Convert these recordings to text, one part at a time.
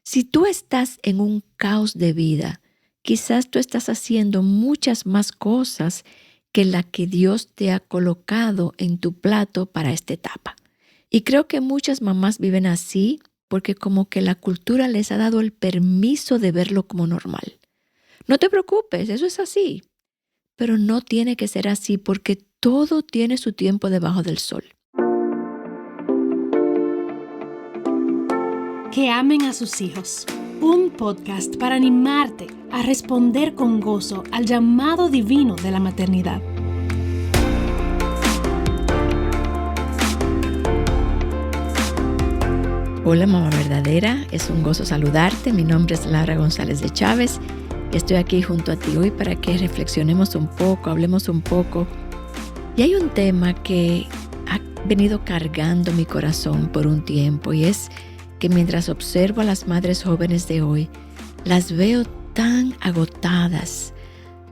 Si tú estás en un caos de vida, quizás tú estás haciendo muchas más cosas que la que Dios te ha colocado en tu plato para esta etapa. Y creo que muchas mamás viven así porque como que la cultura les ha dado el permiso de verlo como normal. No te preocupes, eso es así. Pero no tiene que ser así porque todo tiene su tiempo debajo del sol. Que amen a sus hijos. Un podcast para animarte a responder con gozo al llamado divino de la maternidad. Hola mamá verdadera, es un gozo saludarte. Mi nombre es Laura González de Chávez. Estoy aquí junto a ti hoy para que reflexionemos un poco, hablemos un poco. Y hay un tema que ha venido cargando mi corazón por un tiempo y es que mientras observo a las madres jóvenes de hoy, las veo tan agotadas,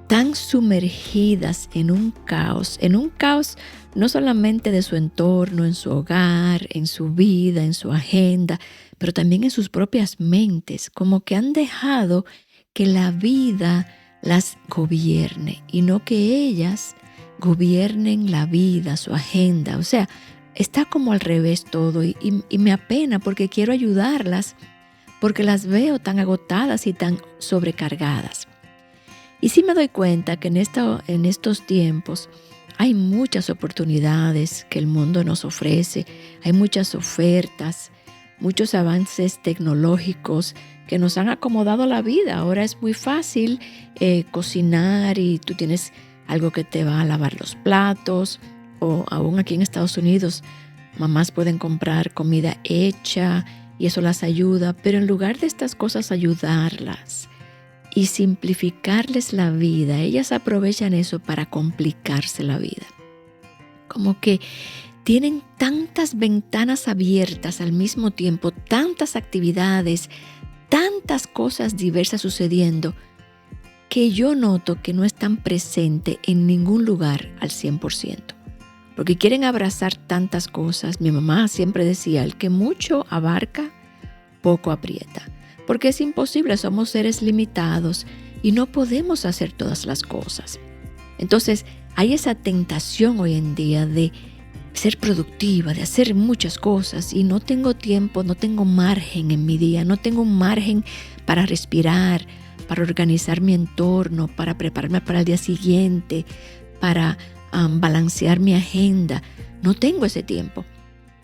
tan sumergidas en un caos no solamente de su entorno, en su hogar, en su vida, en su agenda, pero también en sus propias mentes, como que han dejado que la vida las gobierne y no que ellas gobiernen la vida, su agenda. O sea, está como al revés todo y me apena porque quiero ayudarlas, porque las veo tan agotadas y tan sobrecargadas. Y sí me doy cuenta que en estos tiempos hay muchas oportunidades que el mundo nos ofrece, hay muchas ofertas, muchos avances tecnológicos que nos han acomodado la vida. Ahora es muy fácil cocinar y tú tienes algo que te va a lavar los platos, o aún aquí en Estados Unidos mamás pueden comprar comida hecha y eso las ayuda, pero en lugar de estas cosas ayudarlas y simplificarles la vida, ellas aprovechan eso para complicarse la vida. Como que tienen tantas ventanas abiertas al mismo tiempo, tantas actividades, tantas cosas diversas sucediendo, que yo noto que no están presentes en ningún lugar al 100%. Porque quieren abrazar tantas cosas. Mi mamá siempre decía, el que mucho abarca, poco aprieta. Porque es imposible, somos seres limitados y no podemos hacer todas las cosas. Entonces, hay esa tentación hoy en día de ser productiva, de hacer muchas cosas y no tengo tiempo, no tengo margen en mi día, no tengo un margen para respirar, para organizar mi entorno, para prepararme para el día siguiente, para balancear mi agenda. No tengo ese tiempo.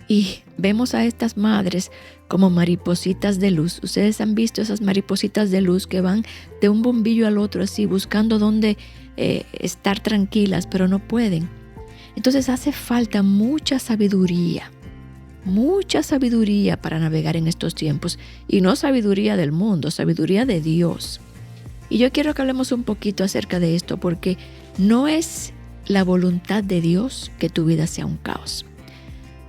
Y vemos a estas madres como maripositas de luz. Ustedes han visto esas maripositas de luz que van de un bombillo al otro así, buscando dónde estar tranquilas, pero no pueden. Entonces hace falta mucha sabiduría para navegar en estos tiempos. Y no sabiduría del mundo, sabiduría de Dios. Y yo quiero que hablemos un poquito acerca de esto, porque no es la voluntad de Dios que tu vida sea un caos.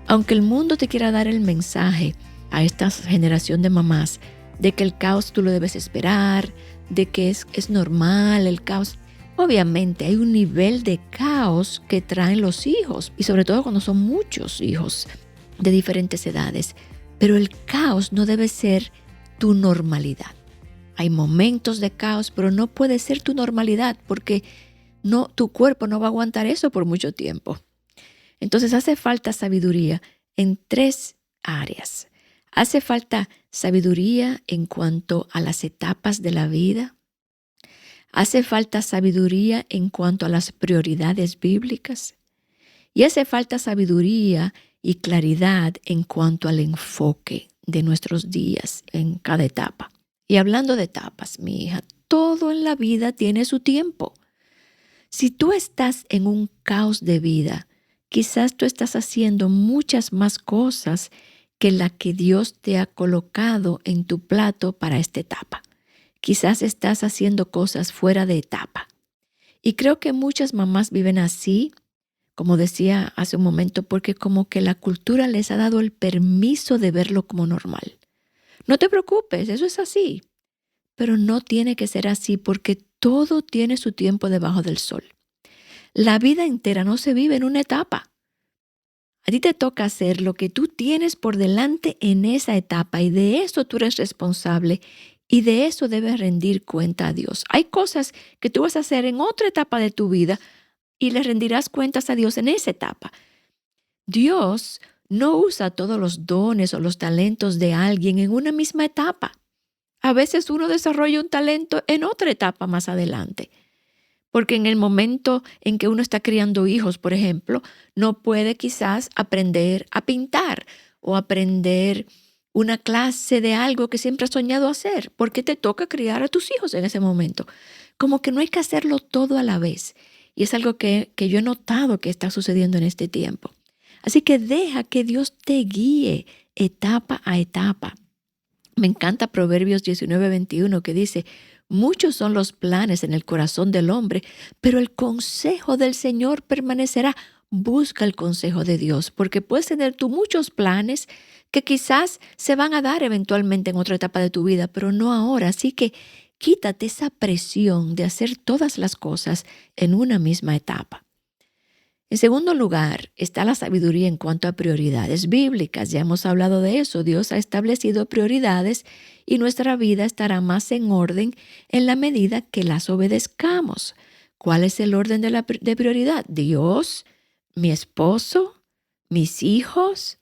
Aunque el mundo te quiera dar el mensaje a esta generación de mamás de que el caos tú lo debes esperar, de que es normal el caos, obviamente hay un nivel de caos que traen los hijos y sobre todo cuando son muchos hijos de diferentes edades. Pero el caos no debe ser tu normalidad. Hay momentos de caos, pero no puede ser tu normalidad porque tu cuerpo no va a aguantar eso por mucho tiempo. Entonces hace falta sabiduría en 3 áreas. Hace falta sabiduría en cuanto a las etapas de la vida. Hace falta sabiduría en cuanto a las prioridades bíblicas. Y hace falta sabiduría y claridad en cuanto al enfoque de nuestros días en cada etapa. Y hablando de etapas, mi hija, todo en la vida tiene su tiempo. Si tú estás en un caos de vida, quizás tú estás haciendo muchas más cosas que la que Dios te ha colocado en tu plato para esta etapa. Quizás estás haciendo cosas fuera de etapa. Y creo que muchas mamás viven así, como decía hace un momento, porque como que la cultura les ha dado el permiso de verlo como normal. No te preocupes, eso es así. Pero no tiene que ser así porque todo tiene su tiempo debajo del sol. La vida entera no se vive en una etapa. A ti te toca hacer lo que tú tienes por delante en esa etapa y de eso tú eres responsable y de eso debes rendir cuenta a Dios. Hay cosas que tú vas a hacer en otra etapa de tu vida y le rendirás cuentas a Dios en esa etapa. Dios no usa todos los dones o los talentos de alguien en una misma etapa. A veces uno desarrolla un talento en otra etapa más adelante. Porque en el momento en que uno está criando hijos, por ejemplo, no puede quizás aprender a pintar o aprender una clase de algo que siempre has soñado hacer, porque te toca criar a tus hijos en ese momento. Como que no hay que hacerlo todo a la vez. Y es algo que yo he notado que está sucediendo en este tiempo. Así que deja que Dios te guíe etapa a etapa. Me encanta Proverbios 19:21 que dice: muchos son los planes en el corazón del hombre, pero el consejo del Señor permanecerá. Busca el consejo de Dios, porque puedes tener tú muchos planes que quizás se van a dar eventualmente en otra etapa de tu vida, pero no ahora. Así que quítate esa presión de hacer todas las cosas en una misma etapa. En segundo lugar, está la sabiduría en cuanto a prioridades bíblicas. Ya hemos hablado de eso. Dios ha establecido prioridades y nuestra vida estará más en orden en la medida que las obedezcamos. ¿Cuál es el orden de prioridad? Dios, mi esposo, mis hijos,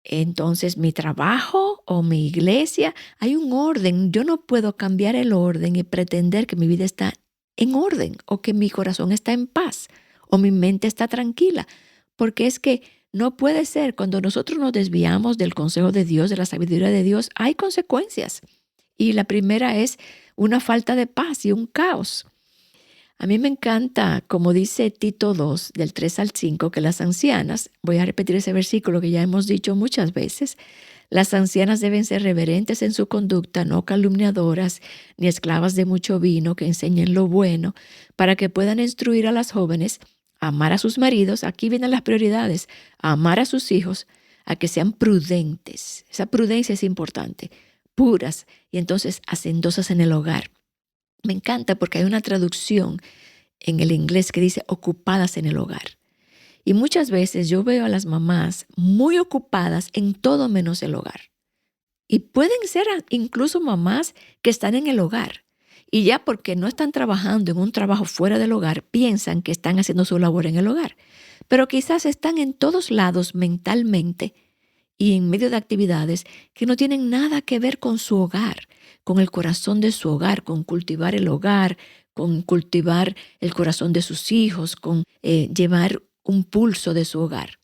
entonces mi trabajo o mi iglesia. Hay un orden. Yo no puedo cambiar el orden y pretender que mi vida está en orden o que mi corazón está en paz o mi mente está tranquila, porque es que no puede ser. Cuando nosotros nos desviamos del consejo de Dios, de la sabiduría de Dios, hay consecuencias. Y la primera es una falta de paz y un caos. A mí me encanta, como dice Tito 2, del 3 al 5, que las ancianas, voy a repetir ese versículo que ya hemos dicho muchas veces, las ancianas deben ser reverentes en su conducta, no calumniadoras, ni esclavas de mucho vino, que enseñen lo bueno, para que puedan instruir a las jóvenes a amar a sus maridos. Aquí vienen las prioridades: a amar a sus hijos, a que sean prudentes. Esa prudencia es importante, puras y entonces hacendosas en el hogar. Me encanta porque hay una traducción en el inglés que dice ocupadas en el hogar. Y muchas veces yo veo a las mamás muy ocupadas en todo menos el hogar. Y pueden ser incluso mamás que están en el hogar. Y ya porque no están trabajando en un trabajo fuera del hogar, piensan que están haciendo su labor en el hogar. Pero quizás están en todos lados mentalmente y en medio de actividades que no tienen nada que ver con su hogar, con el corazón de su hogar, con cultivar el hogar, con cultivar el corazón de sus hijos, con llevar un pulso de su hogar.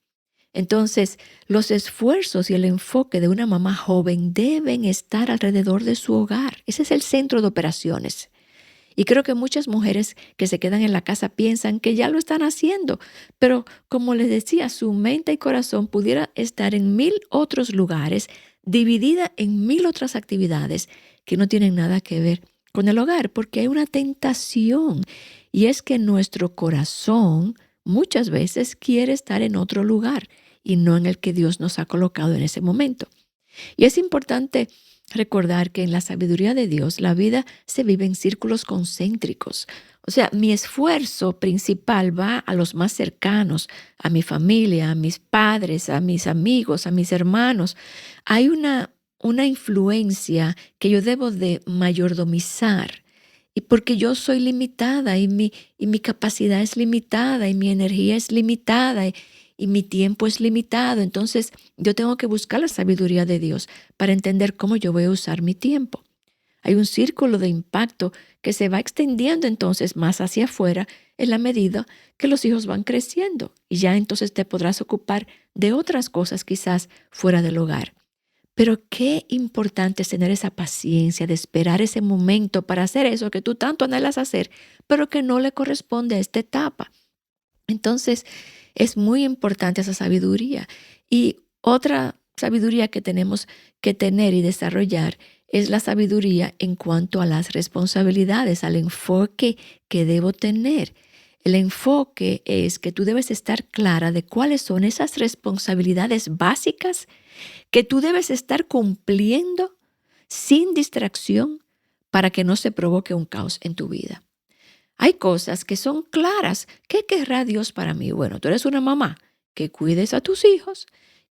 Entonces, los esfuerzos y el enfoque de una mamá joven deben estar alrededor de su hogar. Ese es el centro de operaciones. Y creo que muchas mujeres que se quedan en la casa piensan que ya lo están haciendo, pero como les decía, su mente y corazón pudiera estar en 1000 otros lugares, dividida en 1000 otras actividades que no tienen nada que ver con el hogar, porque hay una tentación, y es que nuestro corazón muchas veces quiere estar en otro lugar y no en el que Dios nos ha colocado en ese momento. Y es importante recordar que en la sabiduría de Dios la vida se vive en círculos concéntricos. O sea, mi esfuerzo principal va a los más cercanos, a mi familia, a mis padres, a mis amigos, a mis hermanos. Hay una influencia que yo debo de mayordomizar. Y porque yo soy limitada y mi capacidad es limitada y mi energía es limitada y mi tiempo es limitado. Entonces yo tengo que buscar la sabiduría de Dios para entender cómo yo voy a usar mi tiempo. Hay un círculo de impacto que se va extendiendo entonces más hacia afuera en la medida que los hijos van creciendo. Y ya entonces te podrás ocupar de otras cosas quizás fuera del hogar. Pero qué importante es tener esa paciencia de esperar ese momento para hacer eso que tú tanto anhelas hacer, pero que no le corresponde a esta etapa. Entonces, es muy importante esa sabiduría. Y otra sabiduría que tenemos que tener y desarrollar es la sabiduría en cuanto a las responsabilidades, al enfoque que debo tener. El enfoque es que tú debes estar clara de cuáles son esas responsabilidades básicas que tú debes estar cumpliendo sin distracción para que no se provoque un caos en tu vida. Hay cosas que son claras. ¿Qué querrá Dios para mí? Bueno, tú eres una mamá. que cuides a tus hijos,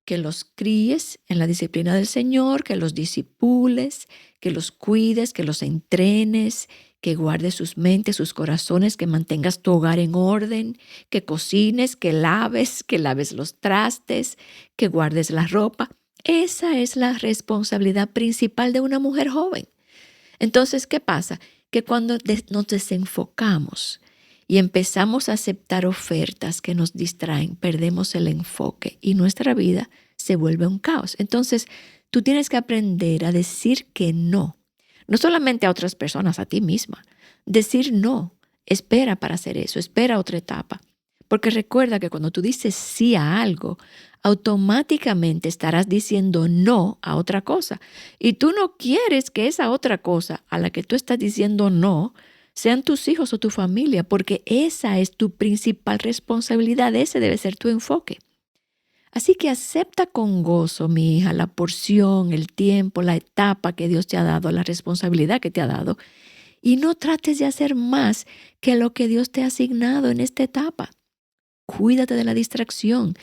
que los críes en la disciplina del Señor, que los discipules, que los cuides, que los entrenes, que guardes sus mentes, sus corazones, que mantengas tu hogar en orden, que cocines, que laves los trastes, que guardes la ropa. Esa es la responsabilidad principal de una mujer joven. Entonces, ¿qué pasa? Que cuando nos desenfocamos y empezamos a aceptar ofertas que nos distraen, perdemos el enfoque y nuestra vida se vuelve un caos. Entonces, tú tienes que aprender a decir que no. No solamente a otras personas, a ti misma. Decir no. Espera para hacer eso. Espera otra etapa. Porque recuerda que cuando tú dices sí a algo, automáticamente estarás diciendo no a otra cosa. Y tú no quieres que esa otra cosa a la que tú estás diciendo no sean tus hijos o tu familia, porque esa es tu principal responsabilidad. Ese debe ser tu enfoque. Así que acepta con gozo, mi hija, la porción, el tiempo, la etapa que Dios te ha dado, la responsabilidad que te ha dado. Y no trates de hacer más que lo que Dios te ha asignado en esta etapa. Cuídate de la distracción,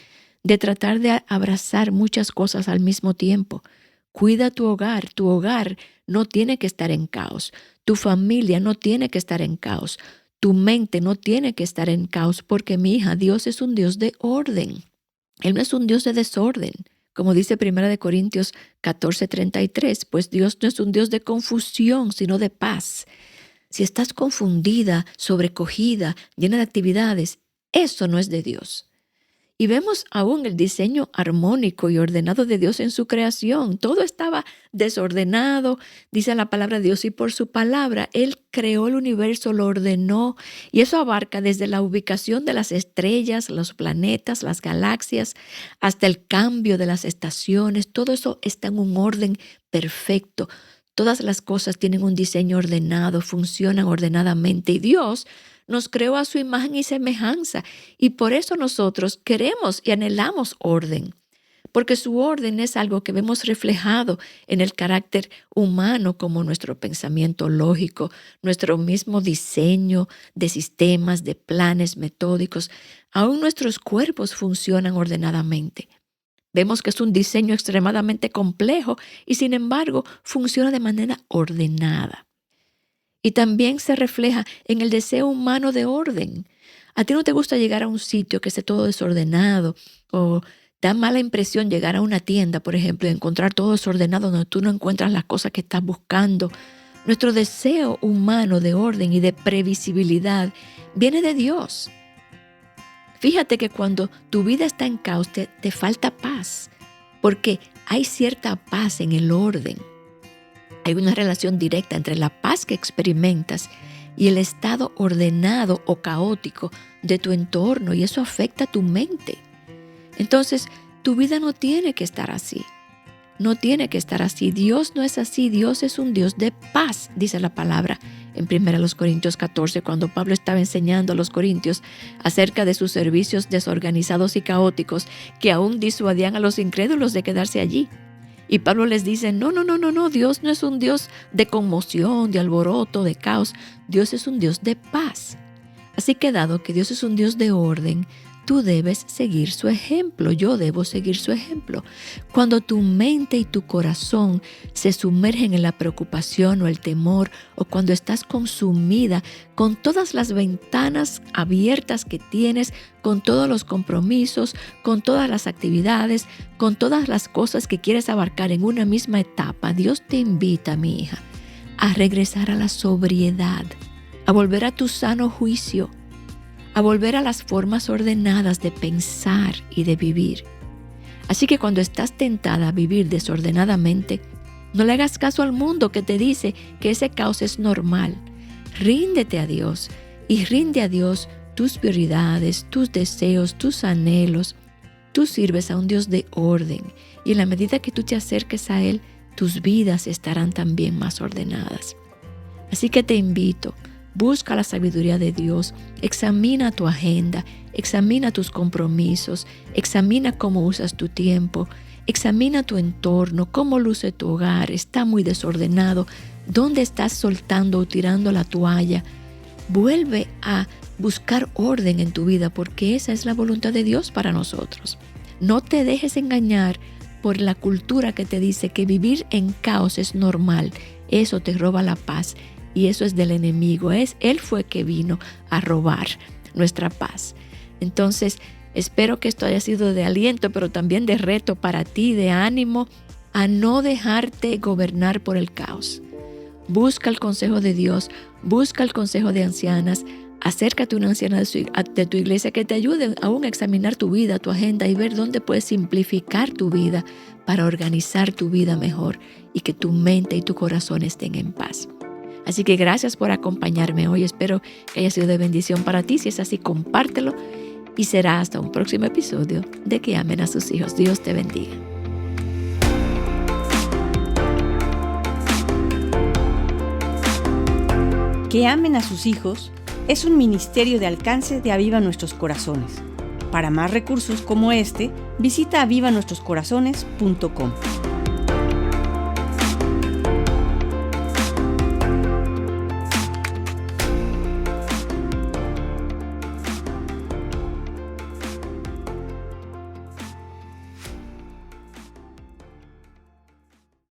de tratar de abrazar muchas cosas al mismo tiempo. Cuida tu hogar. Tu hogar no tiene que estar en caos. Tu familia no tiene que estar en caos. Tu mente no tiene que estar en caos porque, mi hija, Dios es un Dios de orden. Él no es un Dios de desorden. Como dice 1 Corintios 14:33, pues Dios no es un Dios de confusión, sino de paz. Si estás confundida, sobrecogida, llena de actividades, eso no es de Dios. Y vemos aún el diseño armónico y ordenado de Dios en su creación. Todo estaba desordenado, dice la palabra de Dios, y por su palabra Él creó el universo, lo ordenó, y eso abarca desde la ubicación de las estrellas, los planetas, las galaxias, hasta el cambio de las estaciones. Todo eso está en un orden perfecto. Todas las cosas tienen un diseño ordenado, funcionan ordenadamente, y Dios nos creó a su imagen y semejanza, y por eso nosotros queremos y anhelamos orden, porque su orden es algo que vemos reflejado en el carácter humano, como nuestro pensamiento lógico, nuestro mismo diseño de sistemas, de planes metódicos. Aún nuestros cuerpos funcionan ordenadamente. Vemos que es un diseño extremadamente complejo y, sin embargo, funciona de manera ordenada. Y también se refleja en el deseo humano de orden. A ti no te gusta llegar a un sitio que esté todo desordenado, o da mala impresión llegar a una tienda, por ejemplo, y encontrar todo desordenado donde tú no encuentras las cosas que estás buscando. Nuestro deseo humano de orden y de previsibilidad viene de Dios. Fíjate que cuando tu vida está en caos te falta paz, porque hay cierta paz en el orden. Hay una relación directa entre la paz que experimentas y el estado ordenado o caótico de tu entorno, y eso afecta a tu mente. Entonces, tu vida no tiene que estar así. No tiene que estar así. Dios no es así. Dios es un Dios de paz, dice la palabra en 1 Corintios 14, cuando Pablo estaba enseñando a los corintios acerca de sus servicios desorganizados y caóticos que aún disuadían a los incrédulos de quedarse allí. Y Pablo les dice, no, Dios no es un Dios de conmoción, de alboroto, de caos. Dios es un Dios de paz. Así que dado que Dios es un Dios de orden, tú debes seguir su ejemplo. Yo debo seguir su ejemplo. Cuando tu mente y tu corazón se sumergen en la preocupación o el temor, o cuando estás consumida con todas las ventanas abiertas que tienes, con todos los compromisos, con todas las actividades, con todas las cosas que quieres abarcar en una misma etapa, Dios te invita, mi hija, a regresar a la sobriedad, a volver a tu sano juicio, a volver a las formas ordenadas de pensar y de vivir. Así que cuando estás tentada a vivir desordenadamente, no le hagas caso al mundo que te dice que ese caos es normal. Ríndete a Dios y rinde a Dios tus prioridades, tus deseos, tus anhelos. Tú sirves a un Dios de orden, y en la medida que tú te acerques a Él, tus vidas estarán también más ordenadas. Así que te invito, busca la sabiduría de Dios, examina tu agenda, examina tus compromisos, examina cómo usas tu tiempo, examina tu entorno, cómo luce tu hogar, está muy desordenado, dónde estás soltando o tirando la toalla. vuelve a buscar orden en tu vida, porque esa es la voluntad de Dios para nosotros. No te dejes engañar por la cultura que te dice que vivir en caos es normal. Eso te roba la paz y eso es del enemigo. Él fue que vino a robar nuestra paz. Entonces, espero que esto haya sido de aliento, pero también de reto para ti, de ánimo a no dejarte gobernar por el caos. Busca el consejo de Dios, busca el consejo de ancianas, acércate a una anciana de tu iglesia que te ayude aún a examinar tu vida, tu agenda y ver dónde puedes simplificar tu vida para organizar tu vida mejor y que tu mente y tu corazón estén en paz. Así que gracias por acompañarme hoy. Espero que haya sido de bendición para ti. Si es así, compártelo y será hasta un próximo episodio de Que Amen a Sus Hijos. Dios te bendiga. Que Amen a Sus Hijos es un ministerio de alcance de Aviva Nuestros Corazones. Para más recursos como este, visita avivanuestroscorazones.com.